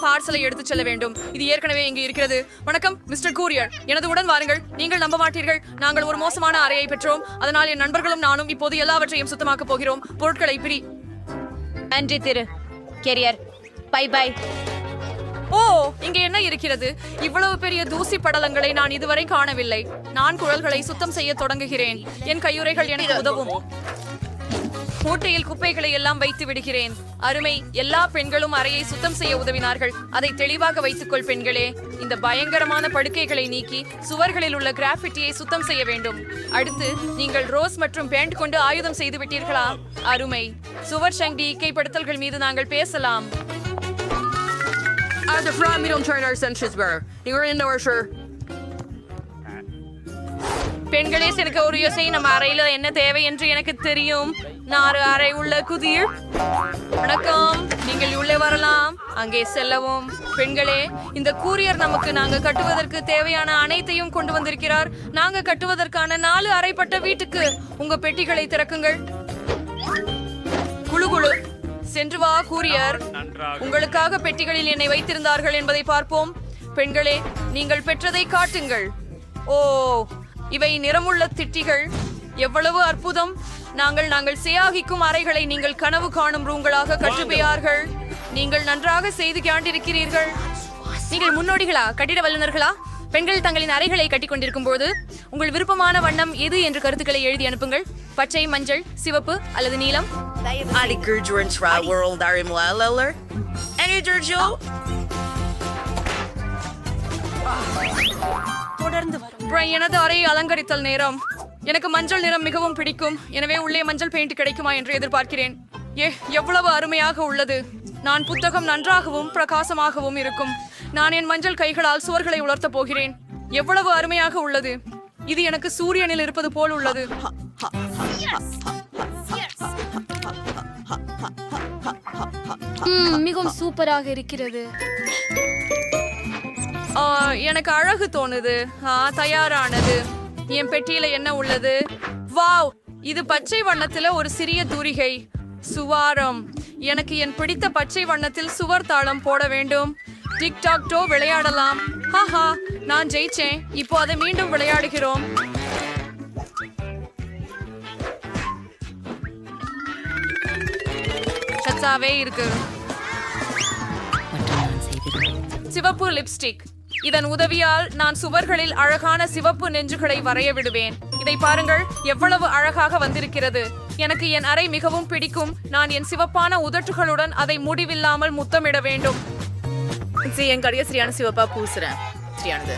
பார்சலை எடுத்துச் செல்ல வேண்டும். இது ஏற்கனவே இங்கு இருக்கிறது. வணக்கம் மிஸ்டர் கூரியர், எனது உடன் வாருங்கள். நீங்கள் நம்ப மாட்டீர்கள், நாங்கள் ஒரு மோசமான அறையை பெற்றோம். அதனால் என் நண்பர்களும் நானும் இப்போது எல்லாவற்றையும் சுத்தமாக்கப் போகிறோம். பொருட்களை பிரி. நன்றி திரு கெரியர். Bye bye. ஓ, இங்கே என்ன இருக்கிறது? இவ்வளவு பெரிய தூசி படலங்களை நான் இதுவரை காணவில்லை. நான் குழல்களை சுத்தம் செய்ய தொடங்குகிறேன். என் கையுறைகள் எனக்கு உதவும். மூட்டையில் குப்பைகளை எல்லாம் வைத்து விடுகிறேன். அருமை. எல்லா பெண்களும் அறையை சுத்தம் செய்ய உதவினார்கள். அதை தெளிவாக வைத்துக்கொள் பெண்களே. இந்த பயங்கரமான படுக்கைகளை நீக்கி சுவர்களில் உள்ள கிராஃபிட்டியை சுத்தம் செய்ய வேண்டும். அடுத்து நீங்கள் ரோஸ் மற்றும் பேண்ட் கொண்டு ஆயுதம் செய்து விட்டீர்களா? அருமை. சுவர் சங்கி இக்கைப்படுத்தல்கள் மீது நாங்கள் பேசலாம். As a from we don't turn our senses were. You're in our sure. பெண்களே, எனக்கு ஒரு யோசனை. நம்ம அறையில என்ன தேவை என்று எனக்கு தெரியும். நாறு அறை உள்ள குதிர். வணக்கம், நீங்கள் உள்ளே வரலாம். அங்கே செல்லவும். பெண்களே, இந்த கூரியர் நமக்கு நாங்க கட்டுவதற்கு தேவையான அனைத்தையும் கொண்டு வந்திருக்கிறார். நாங்க கட்டுவதற்கான 4 அறைப்பட்ட வீட்டுக்கு உங்க பெட்டிகளை திறக்குங்கள். குழு குழு சென்று வா கூரியர். உங்களுக்காக பெட்டிகளில் என்னை வைத்திருந்தார்கள் என்பதை பார்ப்போம். பெண்களே, நீங்கள் பெற்றதை காட்டுங்கள். ஓ, இவை நிறமுள்ள திட்டிகள். எவ்வளவு அற்புதம். நாங்கள் சேயாகிக்கும் அறைகளை நீங்கள் கனவு காணும் ரூம்களாக கட்டுப்பையார்கள். நீங்கள் நன்றாக செய்து காண்டிருக்கிறீர்கள். நீங்கள் முன்னோடிகளா, கட்டிட வல்லுநர்களா? பெண்கள் தங்களின் அறைகளை கட்டிக் கொண்டிருக்கும் போது உங்கள் விருப்பமான வண்ணம் எது என்று கருத்துக்களை எழுதி அனுப்புங்கள். பச்சை, மஞ்சள், சிவப்பு அல்லது நீலம். எனது அறையை அலங்கரித்தல் நேரம். எனக்கு மஞ்சள் நிறம் மிகவும் பிடிக்கும். எனவே உள்ளே மஞ்சள் பெயிண்ட் கிடைக்குமா என்று எதிர்பார்க்கிறேன். எவ்வளவு அருமையாக உள்ளது. நான் புத்தகம் நன்றாகவும் பிரகாசமாகவும் இருக்கும். நான் என் மஞ்சள் கைகளால் சுவர்களை உலர்த்தப் போகிறேன். எவ்வளவு அருமையாக உள்ளது. இது எனக்கு சூரியனில் இருப்பது போல் உள்ளது. மிகவும் சூப்பராக இருக்கிறது. எனக்கு அழகு தோணுது. தயாரானது. என் பெட்டியில என்ன உள்ளது? வாவ், இது பச்சை வண்ணத்துல ஒரு சிறிய தூரிகை. சுவாரம். எனக்கு என் பிடித்த பச்சை வண்ணத்தில் சுவர் தாளம் போட வேண்டும். டிக்டாக் டோ விளையாடலாம். ஹாஹா, நான் ஜெயிச்சேன். இப்போ அதை மீண்டும் விளையாடுகிறோம். சச்சாவே இருக்கு. சிவப்பு லிப்ஸ்டிக். இதன் உதவியால் நான் சுவர்களில் அழகான சிவப்பு நெஞ்சுகளை வரைய விடுவேன். இதை பாருங்கள், எவ்வளவு அழகாக வந்திருக்கிறது. எனக்கு என் அறை மிகவும் பிடிக்கும். நான் என் சிவப்பான உதட்டுகளுடன் அதை முடிவில்லாமல் முத்தமிட வேண்டும். என் கடைய சரியான சிவப்பா பூசுறேன். சரியானது.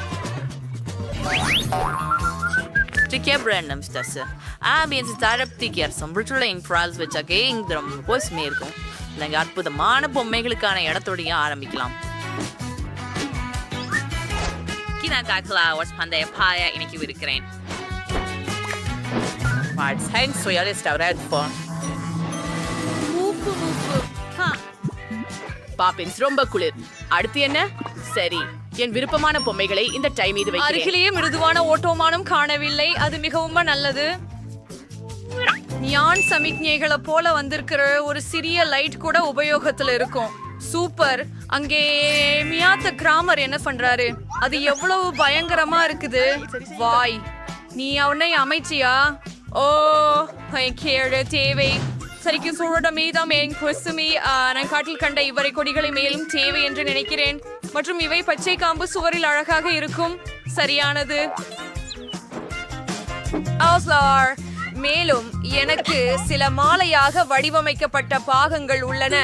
Tycker brännem stesse. Ambience தரப்திக்கர் சம்பிரச்சுளையின் ஃப்ரால்ஸ் வச்சாக்கே இங்க ரொம்ப இருக்கும். இல்லைங்க, அற்புதமான பொம்மைகளுக்கான இடத்தோடைய ஆரம்பிக்கலாம். பந்தய பாய இன்னைக்கு இருக்கிறேன். பாப்பின்ஸ் ரொம்ப குளிர். அடுத்து என்ன? சரி, என் விருப்பமான பொம்மைகளை இந்த டைம் மீது வைக்கிறேன். அருகிலேயே மிருதுவான ஓட்டோமானும் காணவில்லை. அது மிகவும் நல்லது. நியான் சமிக்ஞைகளை போல வந்திருக்கிற ஒரு சிறிய லைட் கூட உபயோகத்துல இருக்கும். சூப்பர். அங்கே மியாத்த கிராமர் என்ன பண்றாரு? அது எவ்வளவு பயங்கரமா இருக்குது. வாய், நீ அவனை அமைச்சியா? ஓ, கேடு தேவை. சரிக்கு சூழட மீதாம் என் குசுமி. நான் காட்டில் கண்ட இவரை கொடிகளை மேலும் தேவை என்று நினைக்கிறேன். மற்றும் இவை பச்சை காம்பு சுவரில் அழகாக இருக்கும். சரியானது. மேலும் எனக்கு சில மாலையாக வடிவமைக்கப்பட்ட பாகங்கள் உள்ளன.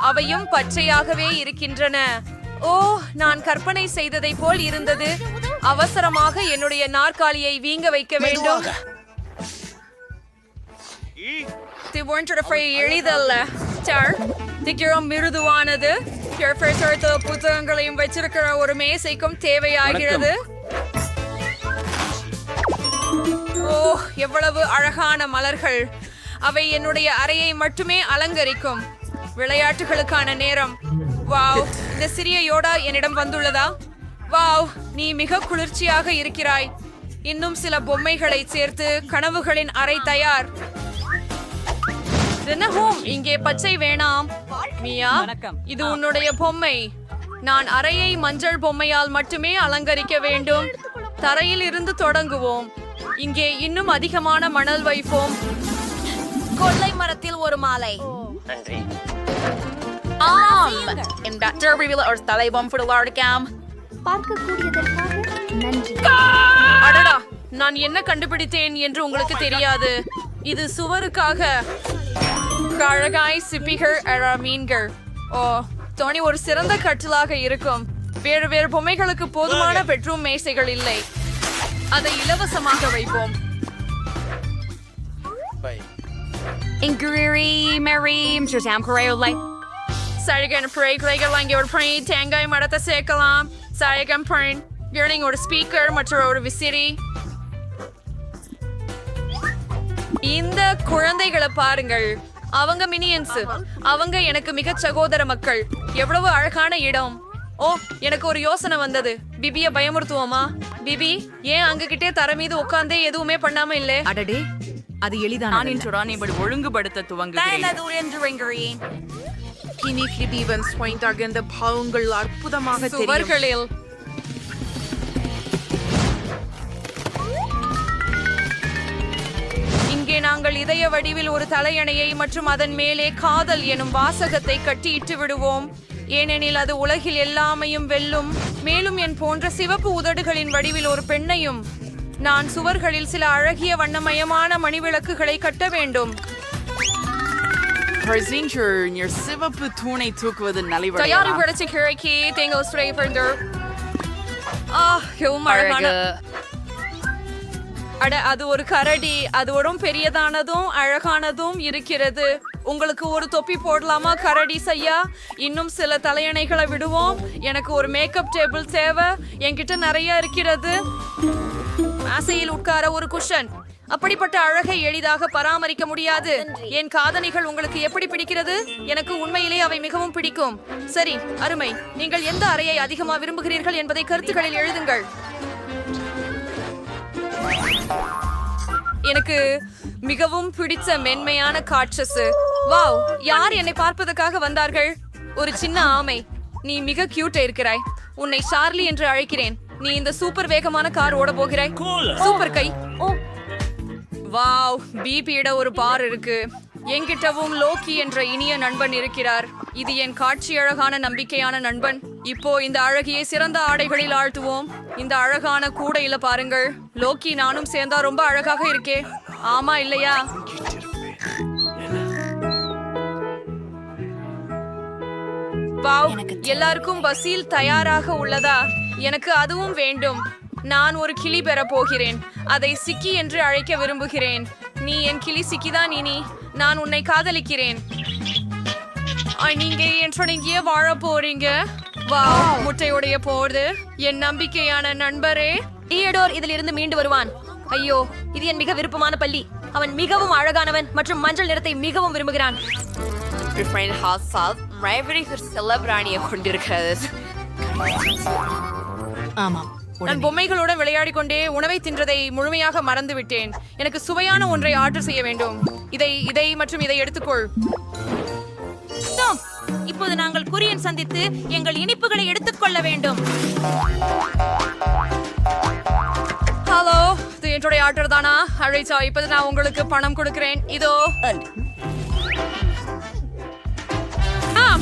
அவையும் பச்சையாகவே இருக்கின்றன. ஓ, நான் கற்பனை செய்ததை போல் இருந்தது. அவசரமாக என்னுடைய நாற்காலியை வீங்க வைக்க வேண்டும். எளிதல்ல. மிருதுவானது. புத்தகங்களையும் வச்சிருக்கிற ஒரு மேசைக்கும் தேவையாகிறது. ஓ, எவ்வளவு அழகான மலர்கள். அவை என்னுடைய அறையை மட்டுமே அலங்கரிக்கும். விளையாட்டுகளுக்கான நேரம். வாவ், இந்த சிறிய யோடா என்னிடம் வந்துள்ளதா? வாவ், நீ மிக குளிர்ச்சியாக இருக்கிறாய். இன்னும் சில பொம்மைகளை சேர்த்து கனவுகளின் அறை தயார். இங்கே பச்சை வேணாம். மியா, இது உன்னுடைய பொம்மை. நான் அறையை மஞ்சள் பொம்மையால் மட்டுமே அலங்கரிக்க வேண்டும். தரையில் இருந்து தொடங்குவோம். இங்கே இன்னும் அதிகமான மணல் வைப்போம். கொள்ளை மரத்தில் ஒரு மாலை. இந்த டர்பிவில் ஒரு தலைபொம்பு விளையாடுக்காம். பார்க்கக்கூடியதற்காக நன்றி. அடடா, நான் என்ன கண்டுபிடித்தேன் என்று உங்களுக்கு தெரியாது. இது சுவருக்காக அழகாய் சிப்பிகள் மீன்கள். ஓ, தோனி ஒரு சிறந்த கட்டிலாக இருக்கும். வேறு வேறு பொம்மைகளுக்கு போதுமான பெட்ரூம் மேசைகள் இல்லை. அதை இலவசமாக வைப்போம். சழகன் பிரைகள் அங்கே ஒரு பிரை தேங்காய் மரத்தை சேர்க்கலாம். சழகம் பிரைன் ஒரு ஸ்பீக்கர் மற்றும் ஒரு விசிறி. இந்த குழந்தைகளை பாருங்கள். அவங்க மினியன்ஸ். அவங்க எனக்கு மிக சகோதர மக்கள். எவ்வளவு அழகான இடம். ஓ, எனக்கு ஒரு யோசனை வந்தது. பிபிய பயமுறுத்துவோமா? பிபி, ஏன் அங்ககிட்டே தர மீது உட்கார்ந்தே எதுவுமே பண்ணாம இல்ல? அடடே, அது எளிதான. நான் இன்றுதான் இப்படி ஒழுங்குபடுத்த துவங்குகிறேன். அற்புதமாக சுவர்களில் இங்கே நாங்கள் இதய வடிவில் ஒரு தலையணையை மற்றும் அதன் மேலே காதல் எனும் வாசகத்தை கட்டியிட்டு விடுவோம். ஏனெனில் அது உலகில் எல்லாமையும் வெல்லும். மேலும் என் போன்ற சிவப்பு உதடுகளின் வடிவில் ஒரு பெண்ணையும். நான் சுவர்களில் சில அழகிய வண்ணமயமான மணிவிளக்குகளை கட்ட வேண்டும். சிவப்பு தூணை தூக்குவது தயாரி படைச்ச கிழக்கி தேங்காய் ஸ்ப்ரே பண்ணு. அழகான. அட, அது ஒரு கரடி. அது ஒரு பெரியதானதும் அழகானதும் இருக்கிறது. உங்களுக்கு ஒரு தொப்பி போடலாமா கரடி செய்யா? இன்னும் சில தலையணைகளை விடுவோம். எனக்கு ஒரு மேக்கப் டேபிள் தேவை. என்கிட்ட நிறைய இருக்கிறது. மேசையில் உட்கார ஒரு குஷன். அப்படிப்பட்ட அழகை எளிதாக பராமரிக்க முடியாது. என் காதணிகள் உங்களுக்கு எப்படி பிடிக்கிறது? எனக்கு உண்மையிலே அவை மிகவும் பிடிக்கும். சரி, அருமை. நீங்கள் எந்த அறையை அதிகமாக விரும்புகிறீர்கள் என்பதை கருத்துக்களில் எழுதுங்கள். எனக்கு மிகவும் பிடிச்ச மென்மையான காட்சஸ். வாவ், யார் என்னை பார்ப்பதற்காக வந்தார்கள்? ஒரு சின்ன ஆமை. நீ மிக கியூட்டா இருக்கிறாய். உன்னை சார்லி என்று அழைக்கிறேன். நீ இந்த சூப்பர் வேகமான கார் ஓட போகிறாய். சூப்பர் கை. வாவ், பிபியிட ஒரு பார் இருக்கு. என்கிட்டவும் லோக்கி என்ற இனிய நண்பன் இருக்கிறார். இது என் காட்சி அழகான நம்பிக்கையான நண்பன். இப்போ இந்த அழகியை சிறந்த ஆடைகளில் ஆழ்த்துவோம். இந்த அழகான கூடையில பாருங்கள். லோக்கி நானும் சேர்ந்தா ரொம்ப அழகாக இருக்கே. ஆமா இல்லையா? வாவ், எல்லாருக்கும் பஸ்ஸில் தயாராக உள்ளதா? எனக்கு அதுவும் வேண்டும். நான் ஒரு கிளி பெற போகிறேன். அதை சிக்கி என்று அழைக்க விரும்புகிறேன். நீ என் கிளி சிக்கிதான் இனி. நான் உன்னை காதலிக்கிறேன். நீங்க எங்கே வாழ போறீங்க? வாவ், முட்டையுடைய போது என் நம்பிக்கையான நண்பரே. தியடோர் இதில் இருந்து மீண்டு வருவான். ஐயோ, இது என் மிக விருப்பமான பள்ளி. அவன் மிகவும் அழகானவன் மற்றும் மஞ்சள் நிறத்தை மிகவும் விரும்புகிறான். ஆமாம். நான் பொம்மைகளோட விளையாடி கொண்டே உணவை தின்றதை முழுமையாக மறந்து விட்டேன். எனக்கு சுவையான ஒன்றை ஆர்டர் செய்ய வேண்டும். இதை மற்றும் இதை எடுத்துக்கொள். இப்போது நாங்கள் குரியன் சந்தித்து எங்கள் இனிப்புகளை எடுத்துக்கொள்ள வேண்டும். ஹலோ, இது என்னுடைய ஆர்டர் தானா? அழைச்சா, இப்போது நான் உங்களுக்கு பணம் கொடுக்கிறேன். இதோ.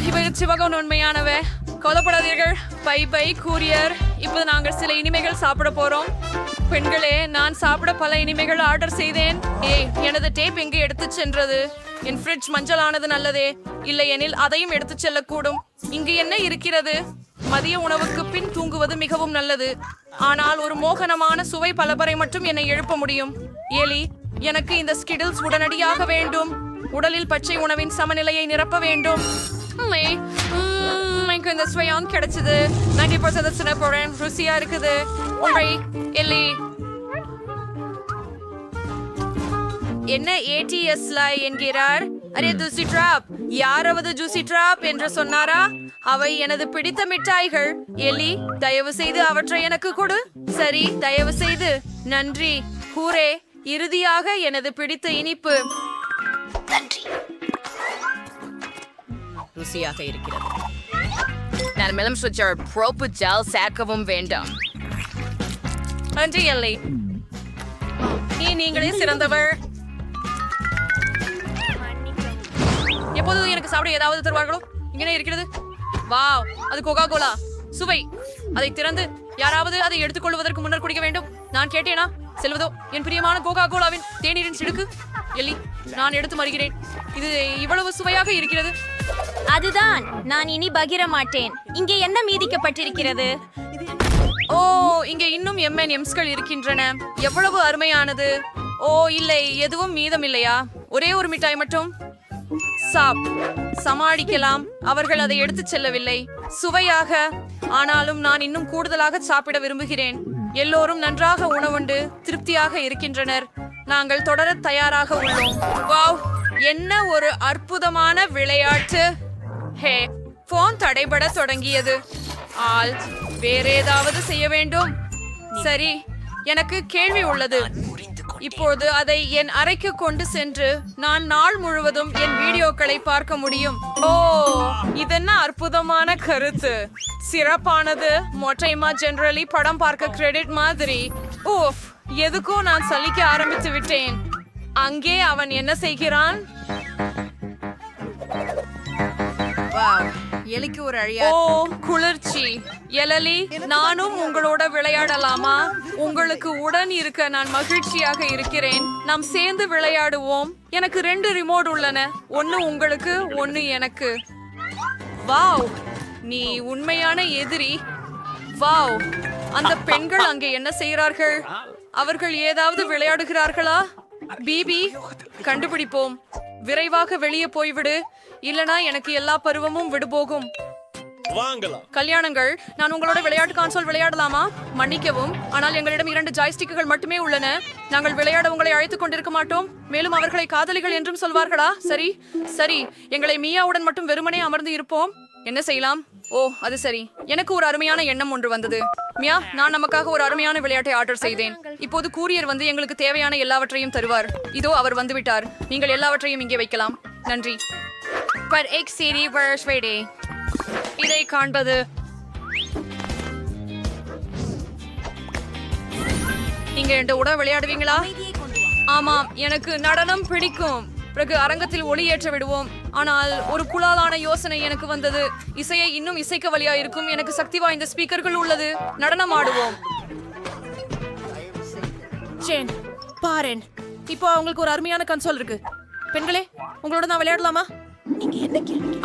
இவ சிவகம் உண்மையானவ. கொல்லப்படாதீர்கள். Bye bye courier. இப்போது நாங்கள் சில இனிமைகள் சாப்பிட போறோம். பெண்களே, நான் சாப்பிட பல இனிமைகள் ஆர்டர் செய்தேன். எனது டேப் எங்கே எடுத்து சென்றது? என் ஃப்ரிட்ஜ் மஞ்சளானது நல்லதே. இல்லை எனில் அதையும் எடுத்து செல்லக்கூடும். இங்கு என்ன இருக்கிறது? மதிய உணவுக்கு பின் தூங்குவது மிகவும் நல்லது. ஆனால் ஒரு மோகனமான சுவை பலபரை மட்டும் என்னை எழுப்ப முடியும். ஏலி, எனக்கு இந்த ஸ்கிடில்ஸ் உடனடியாக வேண்டும். உடலில் பச்சை உணவின் சமநிலையை நிரப்ப வேண்டும். எனக்கு இந்த ஸ்வயம் கிடைச்சது. 90% போறேன். ருசியா இருக்குது. எல்லி, என்ன ஏடிஎஸ்ல என்கிறார்? Array, juicy drop. யாராவது ஜூசி டிராப் என்று சொன்னாரா? அவை எனது பிடித்த மிட்டாய்கள். எலி, தயவு செய்து அவற்றை எனக்கு கொடு. சரி, தயவு செய்து. நன்றி. ஹூரே, இறுதியாக எனது பிடித்த இனிப்பு. ருசியாக இருக்கிறது. நான் மெலம் சுவிட்சர் ப்ரோப்பு ஜெல் சேர்க்கவும் வேண்டும். நன்றி எல்லை, நீங்களே சிறந்தவர். எப்போதும் எனக்கு சாப்பிட ஏதாவது தருவார்களோ? இங்கே இருக்கிறது. வாவ், அது கோகா கோலா. சுவை. அதை திறந்து யாராவது அதை எடுத்துக்கொள்வதற்கு முன்னர் குடிக்க வேண்டும். நான் கேட்டேனா? செல்வதோ என் பிரியமான கோகா கோலாவின் தேநீரின் சிடுக்கு. எல்லி, நான் எடுத்து மறுகிறேன். இது இவ்வளவு சுவையாக இருக்கிறது. அதுதான், நான் இனி பகிர மாட்டேன். இங்கே என்ன மீதிக்கப்பட்டிருக்கிறது? ஓ, இங்கே இன்னும் M&Msகள் இருக்கின்றன. எவ்வளவு அருமையானது. ஓ இல்லை, எதுவும் மீதம் இல்லையா? ஒரே ஒரு மிட்டாய் மட்டும். சமாளிக்கலாம். அவர்கள் அதை எடுத்துச் செல்லவில்லை. சுவையாக, ஆனாலும் நான் இன்னும் கூடுதலாக சாப்பிட விரும்புகிறேன். எல்லோரும் நன்றாக உணவுண்டு திருப்தியாக இருக்கின்றனர். நாங்கள் தொடர தயாராக உள்ளோம். வாவ், என்ன ஒரு அற்புதமான விளையாட்டு. ஹே, போன் தடைபட தொடங்கியது. ஆல் வேற ஏதாவது செய்ய வேண்டும். சரி, எனக்கு கேள்வி உள்ளது. இப்போது அதை என் அறைக்கு கொண்டு சென்று நான் நாள் முழுவதும் என் வீடியோக்களை பார்க்க முடியும். ஓ, இதென்ன அற்புதமான கருத்து. சிறப்பானது. மொட்டைமா ஜெனரலி படம் பார்க்க கிரெடிட் மாதிரி. ஓஃப், எதுக்கோ நான் சலிக்க ஆரம்பித்து விட்டேன். அங்கே அவன் என்ன செய்கிறான்? எலிக்கு ஒரு அழியா. ஓ, குளிர்ச்சி. எலலி, நானும் உங்களோட விளையாடலாமா? உங்களுக்கு உடன் இருக்க நான் மகிழ்ச்சியாக இருக்கிறேன். நாம் சேர்ந்து விளையாடுவோம். எனக்கு 2 ரிமோட் உள்ளன. ஒன்னு உங்களுக்கு, ஒன்னு எனக்கு. வாவ், நீ உண்மையான எதிரி. வாவ், அந்த பெண்கள் அங்கே என்ன செய்கிறார்கள்? அவர்கள் ஏதாவது விளையாடுகிறார்களா? பிபி, கண்டுபிடிப்போம். விரைவாக வெளியே போய்விடு, இல்லனா எனக்கு எல்லா பருவமும் விடுபோகும். கல்யாணங்கள், நான் உங்களோட விளையாட்டு கான்சோல் விளையாடலாமா? மன்னிக்கவும், ஆனால் எங்களிடம் 2 ஜாய்ஸ்டிக்குகள் மட்டுமே உள்ளன. நாங்கள் விளையாட உங்களை அழைத்துக் கொண்டிருக்க மாட்டோம். மேலும் அவர்களை காதலிகள் என்றும் சொல்வார்களா? சரி சரி, எங்களை மியாவுடன் மட்டும் வெறுமனே அமர்ந்து இருப்போம். என்ன செய்யலாம்? ஓ, அது சரி. எனக்கு ஒரு அருமையான எண்ணம் ஒன்று வந்தது. மியா, நான் நமக்காக ஒரு அருமையான விளையாட்டை ஆர்டர் செய்தேன். இப்போது கூரியர் வந்து எங்களுக்கு தேவையான எல்லாவற்றையும் தருவார். இதோ அவர் வந்துவிட்டார். நீங்கள் எல்லாவற்றையும் இங்கே வைக்கலாம். நன்றி. पर एक सीरी वर्ष वेडे இதை காண்பது. நீங்க என்ற உட விளையாடுவீங்களா? ஆமாம், எனக்கு நடனம் பிடிக்கும். பிறகு அரங்கத்தில் ஒளி ஏற்ற விடுவோம். ஆனால் ஒரு குழாலான யோசனை எனக்கு வந்தது. இசையை இன்னும் இசைக்க வழியா இருக்கும். எனக்கு சக்தி வாய்ந்த ஸ்பீக்கர்கள் உள்ளது. நடனம் ஆடுவோம். ஜேன், பாரேன். இப்போ அவங்களுக்கு ஒரு அருமையான கன்சோல் இருக்கு. பெண்களே, உங்களோட நான் விளையாடலாமா?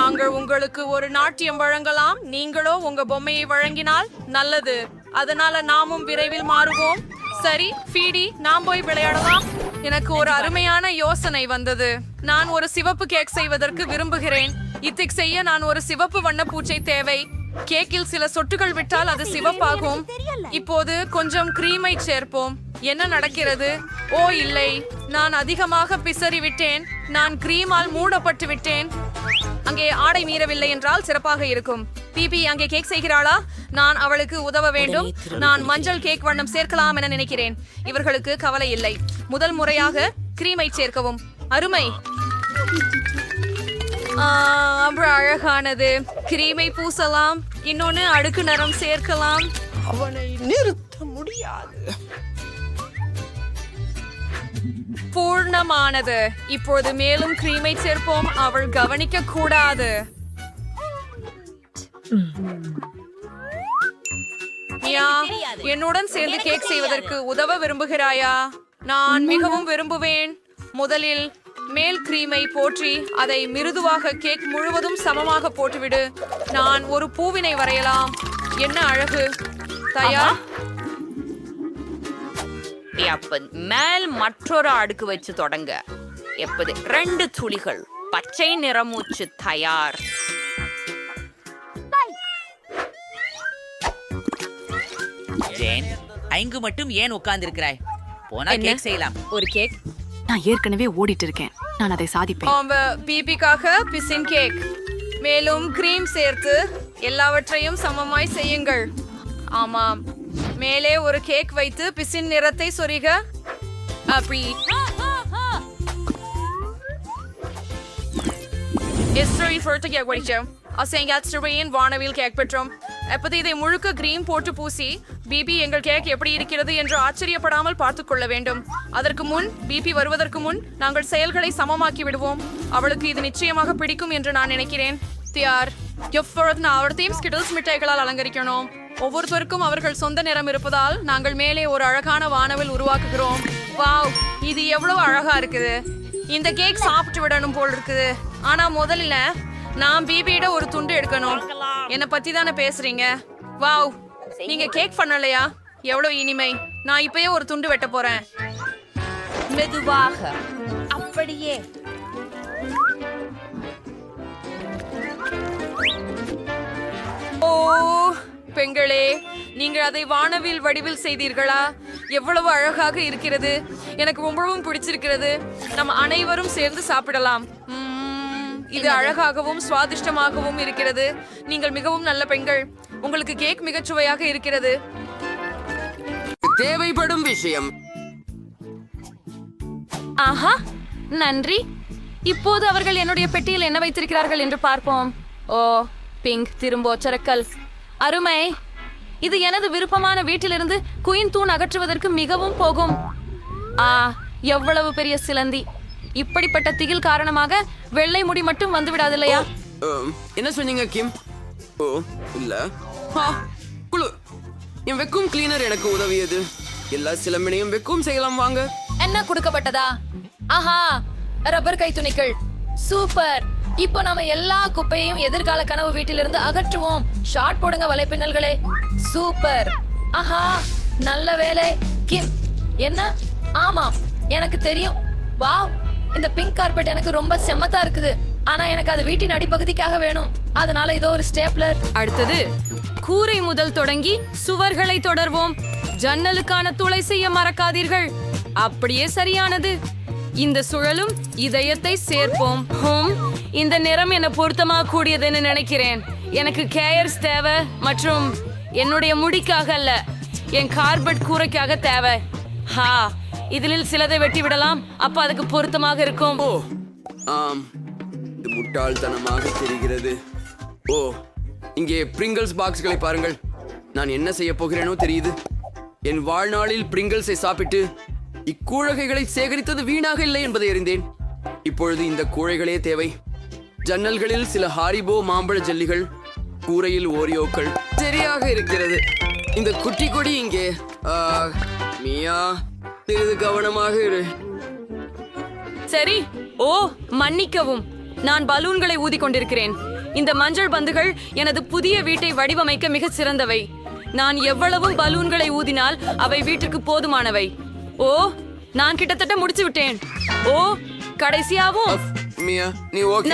அங்க உங்களுக்கு ஒரு நாட்டியம் வழங்கலாம். நீங்களோ உங்க பொம்மையை வழங்கினால் நல்லது. அதனால நாமும் விரைவில் மாறுவோம். சரி ஃபீடி, நாம் போய் விளையாடலாம். எனக்கு ஒரு அருமையான யோசனை வந்தது. நான் ஒரு சிவப்பு கேக் செய்வதற்கு விரும்புகிறேன். இத்திக் செய்ய நான் ஒரு சிவப்பு வண்ண பூச்சை தேவை. கேக்கில் சில சொட்டுகள் விட்டால் அது சிவப்பாகும். இப்போது கொஞ்சம் கிரீமை சேர்ப்போம். என்ன நடக்கிறது? ஓ இல்லை, நான் அதிகமாக பிசறி விட்டேன். நான் கிரீமால் மூடப்பட்டு விட்டேன். அங்கே ஆடை மீறவில்லை என்றால் சிறப்பாக இருக்கும். பிபி அங்கே கேக் செய்கிறாளா? நான் அவளுக்கு உதவ வேண்டும். நான் மஞ்சள் கேக் வண்ணம் சேர்க்கலாம் என நினைக்கிறேன். இவர்களுக்கு கவலை இல்லை. முதல் முறையாக கிரீமை சேர்க்கவும். அருமை. அழகானது. கிரீமை பூசலாம். இன்னொன்னு அடுக்கு நிறம் சேர்க்கலாம். அவனை நிறுத்த முடியாது. பூர்ணமானது. இப்போது மேலும் கிரீமை சேர்ப்போம். அவள் கவனிக்க கூடாது. மியா, என்னுடன் சேர்ந்து கேக் செய்வதற்கு உதவ விரும்புகிறாயா? நான் மிகவும் விரும்புவேன். முதலில் மேல் கிரீமை போற்றி அதை மிருதுவாக கேக் முழுவதும் சமமாக போட்டுவிடு. நான் ஒரு பூவினை வரையலாம். என்ன அழகு. தயார். மேல் மற்றொரு அடுக்கு வச்சு தொடங்க. எப்போது 2 துளிகள் பச்சை நிறமூச்சு தயார். ஜேன், ஐங்கு மட்டும் ஏன் உட்கார்ந்திருக்கிறாய்? போனா கேக் செய்யலாம். ஒரு கேக். நான் ஏற்கனவே ஓடிட்டு இருக்கேன். நான் அதை சாதிப்பேன். பிபிக்காக பிசின் கேக். மேலும் கிரீம் சேர்த்து எல்லாவற்றையும் சமமாய் செய்யுங்கள். ஆமாம், மேலே ஒரு கேக் வைத்து பிசின் நிறத்தை சொரிக. அப்படி அசைங்காஸ்டர்வையின் வானவில் கேக் பெற்றோம். அப்போது இதை முழுக்க கிரீம் போட்டு பூசி பிபி எங்கள் கேக் எப்படி இருக்கிறது என்று ஆச்சரியப்படாமல் பார்த்துக் கொள்ள வேண்டும். அதற்கு முன் பிபி வருவதற்கு முன் நாங்கள் செயல்களை சமமாக்கி விடுவோம். அவளுக்கு இது நிச்சயமாக பிடிக்கும் என்று நான் நினைக்கிறேன். தியார் எப்பொழுது அவர்த்தையும் ஸ்கிட்டில்ஸ் மிட்டாய்களால் அலங்கரிக்கணும். ஒவ்வொருத்தருக்கும் அவர்கள் சொந்த நிறம் இருப்பதால் நாங்கள் மேலே ஒரு அழகான வானவில் உருவாக்குகிறோம். வாவ், இது எவ்வளவு அழகா இருக்குது. இந்த கேக் சாப்பிட்டு விடணும் போல் இருக்குது. ஆனா முதல்ல நான் பிபியிட ஒரு துண்டு எடுக்கணும். என்னை பத்தி தானே பேசுறீங்க. வாவ், நீங்க கேக் பண்ணலையா? எவ்வளவு இனிமை. நான் இப்பயே ஒரு துண்டு வெட்ட போறேன். மெதுவாக அப்படியே. ஓ பெண்களே, நீங்கள் அதை வானவில் வடிவில் செய்தீர்களா? எவ்வளவு அழகாக இருக்கிறது. எனக்கு ரொம்பவும் பிடிச்சிருக்கிறது. நம்ம அனைவரும் சேர்ந்து சாப்பிடலாம். இது அழகாகவும் சுவாதிஷ்டமாகவும் இருக்கிறது. நீங்கள் மிகவும் நல்ல பெண்கள். உங்களுக்கு கேக் மிகச் சுவையாக இருக்கிறது. தேவைப்படும் விஷயம். ஆஹா, நன்றி. இப்போது அவர்கள் என்னுடைய பெட்டியில் என்ன வைத்திருக்கிறார்கள் என்று பார்ப்போம். ஓ, பிங்க் திரும்ப ஒச்சரக்கல். அருமை. இது எனது விருப்பமான வீட்டிலிருந்து குயின் தூண் அகற்றுவதற்கு மிகவும் போகும். எவ்வளவு பெரிய சிலந்தி. இப்படிப்பட்ட திகில் காரணமாக வெள்ளை முடி மட்டும் வந்து விடாதில்லையா? என்ன சொன்னீங்க கிம்? ஓ இல்ல, குழு என் வெக்கும் கிளீனர் எனக்கு உதவியது. எல்லா சிலம்பினையும் வெக்கும் செய்யலாம் வாங்க. என்ன கொடுக்கப்பட்டதா? ஆஹா, ரப்பர் கை துணிகள். சூப்பர். இப்போ நாம எல்லா குப்பையையும் எதிர்கால கனவு வீட்டிலிருந்து அகற்றுவோம். ஷார்ட் போடுங்க வலைப்பின்னல்களே. சூப்பர். ஆஹா, நல்ல வேலை கிம். என்ன? ஆமாம், எனக்கு தெரியும். வாவ், இந்த பிங்க் கார்பெட் எனக்கு ரொம்ப செம்மத்தா இருக்குது. ஆனா எனக்கு அது வீட்டின் அடிப்பகுதிக்காக வேணும். அதனால இதோ ஒரு ஸ்டேப்லர். அடுத்தது கூரை முதல் தொடங்கி சுவர்களை தொடர்வோம். ஜன்னலுக்கான துளை செய்ய மறக்காதீர்கள். அப்படியே சரியானது. இந்த சுழலும் இதயத்தை சேர்ப்போம். இந்த நிறம் என்ன பொருத்தமாக கூடியதுன்னு நினைக்கிறேன். எனக்கு கேயர்ஸ் தேவை மற்றும் என்னுடைய முடிக்காக அல்ல, என் கார்பெட் கூரைக்காக தேவை. இதில் சிலதை வெட்டி விடலாம். அப்ப அதுக்கு பொருத்தமாக இருக்கும். ஓ ஆம், இது முட்டாள்தனமாக தெரிகிறது. ஓ, இங்கே பிரிங்கிள்ஸ் பாக்ஸ்களை பாருங்கள். நான் என்ன செய்ய போகிறேனோ தெரியுது. என் வாழ்நாளில் பிரிங்கிள்ஸை சாப்பிட்டு இக்கூழகைகளை சேகரித்தது வீணாக இல்லை என்பதை அறிந்தேன். இப்பொழுது இந்த கூழைகளே தேவை. ஜன்னல்களில் சில ஹாரிபோ மாம்பழ ஜல்லிகள், கூரையில் ஓரியோக்கள். சரியாக இருக்கிறது. இந்த குட்டி கொடி இங்கே. மியா, சிறிது கவனமாக இரு. சரி. ஓ மன்னிக்கவும், நான் பலூன்களை ஊதி கொண்டிருக்கிறேன். இந்த மஞ்சள் பந்துகள் எனது புதிய வீட்டை வடிவமைக்க மிக சிறந்தவை. நான் எவ்வளவு பலூன்களை ஊதினால் அவை வீட்டுக்கு போதுமானவை. ஓ, நான் கிட்டத்தட்ட முடிச்சு விட்டேன். ஓ, கடைசியாவும் மியா, நீ ஓகே?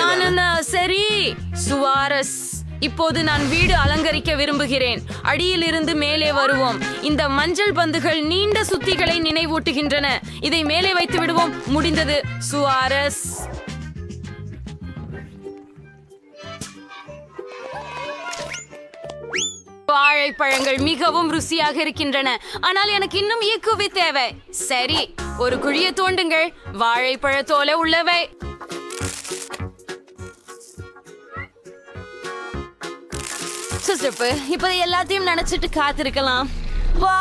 சரி. சுவாரஸ். இப்போது நான் வீடு அலங்கரிக்க விரும்புகிறேன். அடியில் இருந்து மேலே வருவோம். இந்த மஞ்சள் பந்துகள் நீண்ட சுத்திகளை நினைவூட்டுகின்றன. இதை மேலே வைத்து விடுவோம். முடிந்தது. சுவாரஸ். வாழைப்பழங்கள் மிகவும் ருசியாக இருக்கின்றன. ஆனால் எனக்கு இன்னும் ஈக்குவி தேவை. சரி, ஒரு குழியை தோண்டுங்கள். வாழைப்பழத்தோல உள்ளவை. சுசப்பு, இப்ப எல்லாத்தையும் நினைச்சிட்டு காத்திருக்கலாம். வா,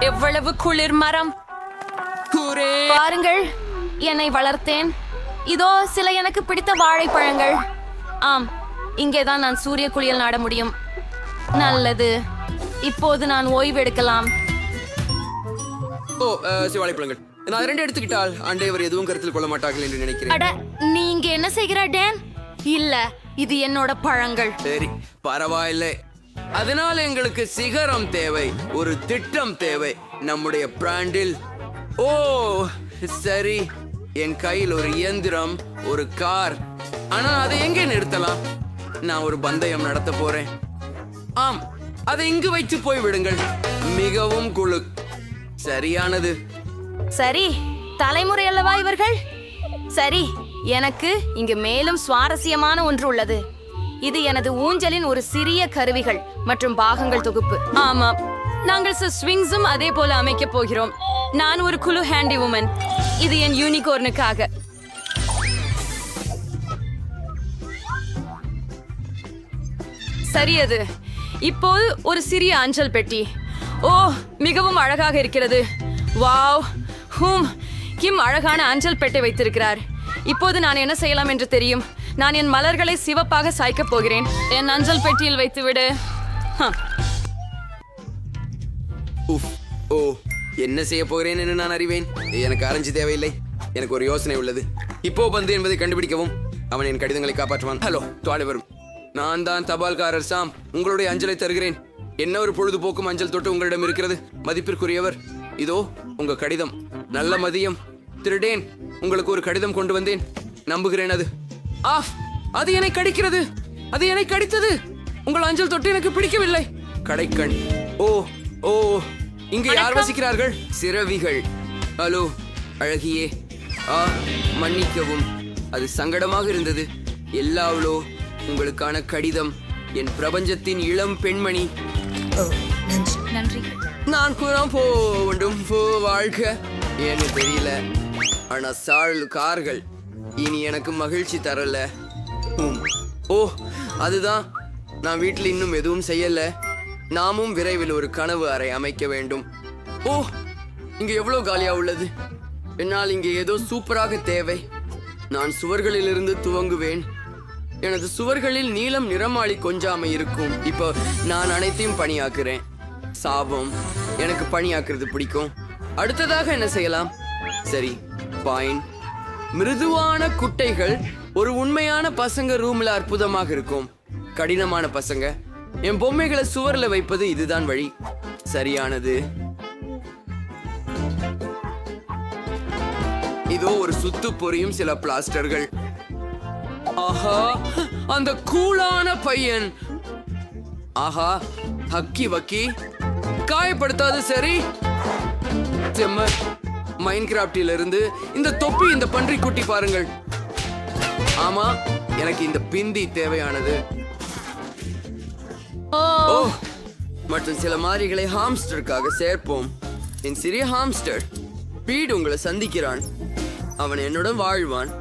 எவ்வளவு குளிர் மரம். பாருங்கள், என்னை வளர்த்தேன். இதோ சில எனக்கு பிடித்த வாழைப்பழங்கள். ஆம், இங்கேதான் நான் சூரிய குளியல் நாட முடியும். நல்லது. இப்போது நான் ஓய்வு எடுக்கலாம். ஓ, வாழைப்பழங்கள். நான் 2 எடுத்துக்கிட்டால் ஆண்டவர் எதுவும் கருத்தில் கொள்ள மாட்டார்கள் என்று நினைக்கிறேன். அட, நீ இங்க என்ன செய்கிற டேன்? இல்ல, இது என்னோட பழங்கள். சரி, பரவாயில்லை. அதனால எங்களுக்கு சிகரம் தேவை, ஒரு திட்டம் தேவை நம்முடைய பிராண்டில். ஓ சரி, என் கையில் ஒரு இயந்திரம், ஒரு கார். ஆனா அதை எங்கே நிறுத்தலாம்? நான் ஒரு பந்தயம் நடத்த போறேன். ஆம், அதை இங்கு வைத்து போய் விடுங்கள். மிகவும் குழு. சரியானது. சரி, தலைமுறை அல்லவா இவர்கள்? சரி, எனக்கு இங்கு மேலும் சுவாரஸ்யமான ஒன்று உள்ளது. இது எனது ஊஞ்சலின் ஒரு சிறிய கருவிகள் மற்றும் பாகங்கள் தொகுப்பு. ஆமாம், நாங்கள் ஸ்விங்ஸும் அதே போல அமைக்க போகிறோம். நான் ஒரு குழு ஹேண்டி உமன். இது என் யூனிகார்னுக்காக. சரியது. இப்போது ஒரு சிறிய அஞ்சல் பெட்டி. ஓ, மிகவும் அழகாக இருக்கிறது. வாவ். கிம் அழகான அஞ்சல் பெட்டை வைத்திருக்கிறார். இப்போது நான் என்ன செய்யலாம் என்று தெரியும். நான் என் மலர்களை சிவப்பாக சாய்க்கப் போகிறேன். என் அஞ்சல் பெட்டியில் வைத்துவிடு. உஃப். ஓ, என்ன செய்ய போகிறேன் என்று நான் அறிவேன். எனக்கு ஆரஞ்சு தேவையில்லை. எனக்கு ஒரு யோசனை உள்ளது. இப்போ பந்து என்பதை கண்டுபிடிக்கவும். அவன் என் கடிதங்களை காப்பாற்றுவான். ஹலோ துவாலை வரும். நான் தான் தபால்காரர் சாம். உங்களுடைய அஞ்சலை தருகிறேன். என்ன ஒரு பொழுதுபோக்கும் அஞ்சல் தொட்டு உங்களிடம் இருக்கிறது மதிப்பிற்குரியவர். இதோ உங்க கடிதம். நல்ல மதியம். திருடேன், உங்களுக்கு ஒரு கடிதம் கொண்டு வந்தேன். நம்புகிறேன் அது. ஆஃப். அது என்னை கடிக்கிறது. அது என்னை கடித்தது. உங்கள் அஞ்சல் தொட்டு எனக்கு பிடிக்கவில்லை. கடைக்கண். ஓ ஓ, இங்கு யார் வசிக்கிறார்கள்? சிறவிகள். ஹலோ அழகியே. மன்னிக்கவும், அது சங்கடமாக இருந்தது. எல்லாவளோ உங்களுக்கான கடிதம். என் பிரபஞ்சத்தின் இளம் பெண்மணி. நன்றி. நான் கூறாம் போண்டும் வாழ்க. ஏன்னு தெரியல, ஆனா கார்கள் இனி எனக்கு மகிழ்ச்சி தரல. ஓ, அதுதான். நான் வீட்டில் இன்னும் எதுவும் செய்யல. நாமும் விரைவில் ஒரு கனவு அறை அமைக்க வேண்டும். ஓ, இங்க எவ்வளவு காலியா உள்ளது. என்னால் இங்கே ஏதோ சூப்பராக தேவை. நான் சுவர்களிலிருந்து துவங்குவேன். எனது சுவர்களில் நீலம் நிறமாளி கொஞ்சாமை இருக்கும். இப்போ நான் அனைத்தையும் பணியாக்குறேன். சாபம். எனக்கு பணியாக்குறது பிடிக்கும். அடுத்ததாக என்ன செய்யலாம்? சரி, பாயின். மிருதுவான குட்டைகள் ஒரு உண்மையான பசங்க ரூம்ல அற்புதமாக இருக்கும். கடினமான பசங்க. என் பொம்மைகளை சுவர்ல வைப்பது இதுதான் வழி. சரியானது. இதோ ஒரு சுத்து பொரியும் சில பிளாஸ்டர்கள். ஆஹா, அந்த கூலான பையன். ஆஹா, ஹக்கி வக்கி. காயப்படுத்தாது. சரி. செம்மர். மைன்கிராஃப்டில் இருந்து இந்த தொப்பி, இந்த பன்றி குட்டி பாருங்கள். ஆமா, எனக்கு இந்த பிந்தி தேவையானது. ஓ, மற்றும் சில மாறிகளை ஹாம்ஸ்டருக்காக சேர்ப்போம். என் சிறிய ஹாம்ஸ்டர் பீட் உங்களை சந்திக்கிறான். அவன் என்னுடன் வாழ்வான்.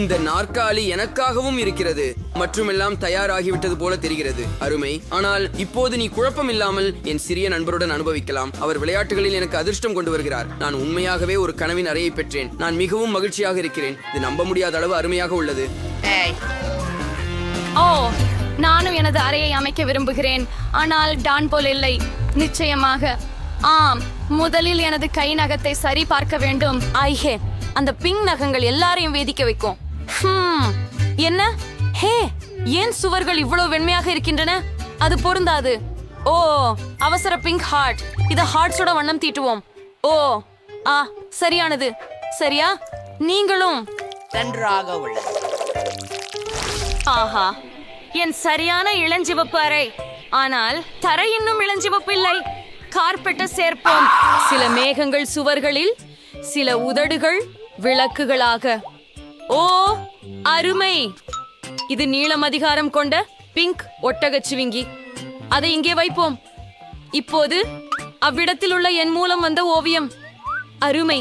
இந்த நாற்காலி எனக்காகவும் இருக்கிறது. மற்றும் எல்லாம் தயாராகிவிட்டது போல தெரிகிறது. அருமை. ஆனால் இப்போது நீ குழப்பம் இல்லாமல் என் சிறிய நண்பருடன் அனுபவிக்கலாம். அவர் விளையாட்டுகளில் எனக்கு அதிர்ஷ்டம் கொண்டு வருகிறார். நான் உண்மையாகவே ஒரு கனவின் அறையை பெற்றேன். நான் மிகவும் மகிழ்ச்சியாக இருக்கிறேன். இது நம்ப முடியாத அளவு அருமையாக உள்ளது. ஓ, நானும் எனது அறையை அமைக்க விரும்புகிறேன். ஆனால் டான் போல் இல்லை. நிச்சயமாக. ஆம், முதலில் எனது கை நகத்தை சரி பார்க்க வேண்டும். ஐஹே, அந்த பிங்க் நகங்கள் எல்லாரையும் வேதிக்க வைக்கும். என்ன? ஹே, ஏன் சுவர்கள் இவ்வளவு வெண்மையாக இருக்கின்றன? அது பொருந்தாது. ஓ, அவசர பிங்க் ஹார்ட். இத ஹார்ட்ஸோட வண்ணம் தீட்டுவோம். ஓ, சரியானது. சரியா? நீங்களும் நன்றாக உள்ளது. ஆஹா, என் சரியான இளஞ்சிவப்பு அறை. ஆனால் தரை இன்னும் இளஞ்சிவப்பு இல்லை. கார்பெட்டை சேர்ப்போம். சில மேகங்கள் சுவர்களில், சில உதடுகள் விளக்குகளாக. ஓ, அருமை. இது நீளம் அதிகாரம் கொண்ட பிங்க் ஒட்டகச்சிவிங்கி. அதை இங்கே வைப்போம். இப்போது அவ்விடத்தில் உள்ள என் மூலம் வந்த ஓவியம். அருமை.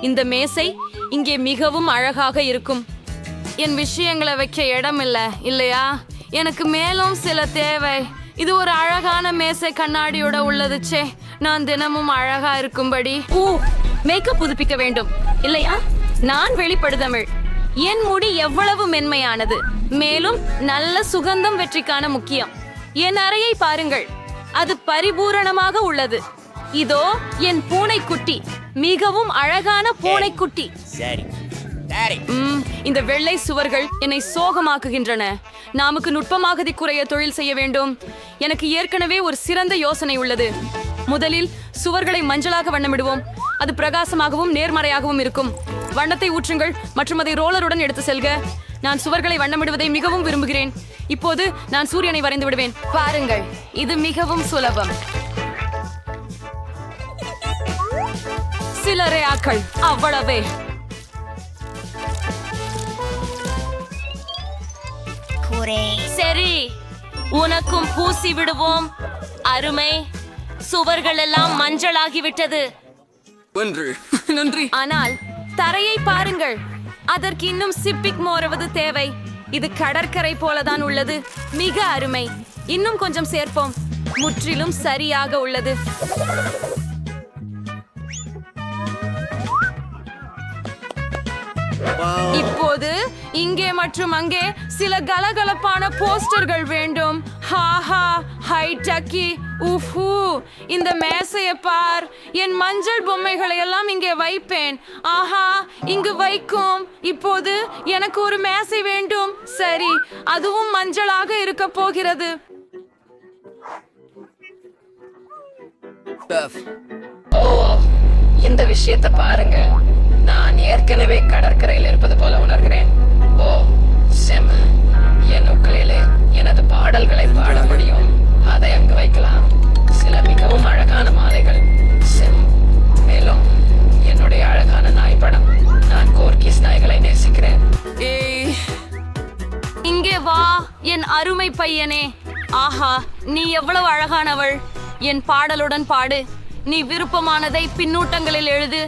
இந்த மேசை இங்கே மிகவும் அழகாக இருக்கும். என் விஷயங்களை வைக்க இடம் இல்லை இல்லையா? எனக்கு மேலும் சில தேவை. இது ஒரு அழகான மேசை கண்ணாடியோட உள்ளது. சே, நான் தினமும் அழகா இருக்கும்படி மேக்கப் புதுப்பிக்க வேண்டும் இல்லையா? நான் வெளிப்படுதமிழ். என் முடி எவ்வளவு மென்மையானது. மேலும் நல்ல சுகந்தம் வெற்றிக்கான முக்கியம். என் அறையை பாருங்கள், அது பரிபூரணமாக உள்ளது. இதோ என் பூனைக்குட்டி, மிகவும் அழகான பூனைக்குட்டி. சரி சரி. இந்த வெள்ளை சுவர்கள் என்னை சோகமாக்குகின்றன. நமக்கு நுட்பமாக குறைய தொழில் செய்ய வேண்டும். எனக்கு ஏற்கனவே ஒரு சிறந்த யோசனை உள்ளது. முதலில் சுவர்களை மஞ்சளாக வண்ணமிடுவோம். அது பிரகாசமாகவும் நேர்மறையாகவும் இருக்கும். வண்ணத்தை ஊற்றுங்கள் மற்றும் அதை ரோலருடன் எடுத்து செல்க. நான் சுவர்களை வண்ணமிடுவதை மிகவும் விரும்புகிறேன். இப்போது நான் சூரியனை வரைந்து விடுவேன். பாருங்கள், இது மிகவும் சுலபம். சில ரேயாக்கள், அவ்வளவே. சரி, உனக்கும் பூசி விடுவோம். அருமை. சுவர்கள் எல்லாம் மஞ்சளாகிவிட்டது. ஒன்று நன்றி. ஆனால் தரையை பாருங்கள், அதற்கு இன்னும் சிப்பிக் மோருவது தேவை. இது கடற்கரை போலதான் உள்ளது. மிக அருமை. இன்னும் கொஞ்சம் சேர்ப்போம். முற்றிலும் சரியாக உள்ளது. இப்போது இங்கே மற்றும் அங்கே சில கலகலப்பான போஸ்டர்கள் வேண்டும். ஹாஹா, ஹை டக்கி, உஃபு, இந்த மேசையை பார். என் மஞ்சள் பொம்மைகளை எல்லாம் இங்கே வைப்பேன். ஆஹா, இங்கு வைக்கும். இப்போது எனக்கு ஒரு மேசை வேண்டும். சரி, அதுவும் மஞ்சளாக இருக்க போகிறது. இந்த விஷயத்தை பாருங்க. நான் ஏற்கனவே கடற்கரையில் இருப்பது போல உணர்கிறேன். ஓ செம. என் உக்களிலே எனது பாடல்களை பாட முடியும். அதை அங்கு வைக்கலாம். சில மிகவும் அழகான மாலைகள். செம். மேலும் என்னுடைய அழகான நாய் படம். நான் கோர்கிஸ் நாய்களை நேசிக்கிறேன். இங்கே வா என் அருமை பையனே. ஆஹா, நீ எவ்வளவு அழகானவள். என் பாடலுடன் பாடு. நீ விருப்பமானதை பின்னூட்டங்களில் எழுது.